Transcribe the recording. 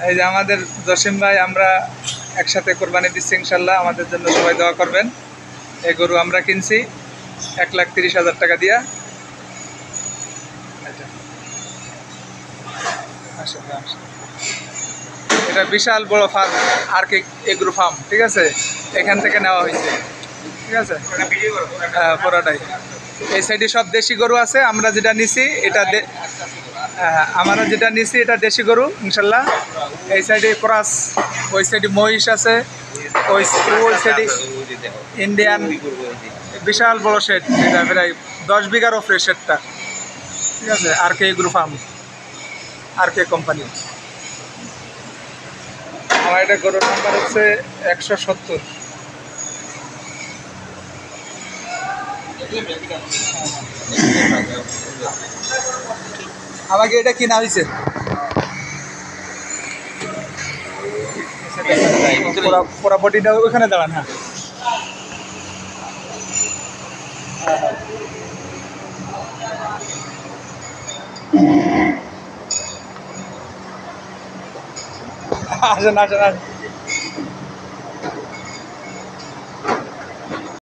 এই যে আমাদের জসিম ভাই, আমরা একসাথে কোরবানি দিচ্ছি ইনশাল্লাহ। আমাদের জন্য সবাই দোয়া করবেন। এই গরু আমরা কিনছি 1,30,000 টাকা দিয়া। এটা বিশাল বড় ফার্ম, আর কে এগ্রো ফার্ম, ঠিক আছে? এখান থেকে নেওয়া হয়েছে, ঠিক আছে? হ্যাঁ, পুরোটাই। এই সাইডে সব দেশি গরু আছে। আমরা যেটা নিছি এটা আমরা যেটা নিছি এটা দেশি গরু ইনশাল্লাহ। এই সাইডে ক্রস, ওই সাইডে মহিষ আছে, ওই সাইডে ইন্ডিয়ান। বিশাল বড় শেড, এটা প্রায় 10 বিঘার ওপরে শেডটা, ঠিক আছে? আর কে এগ্রো ফার্ম, আর কে কোম্পানি। আমার এটা গরুর নাম্বার হচ্ছে 170। আমাকে এটা কিনা হয়েছে, পুরা বডিটা ওখানে দাঁড়ান। হ্যাঁ, আসেন আসেন আসেন।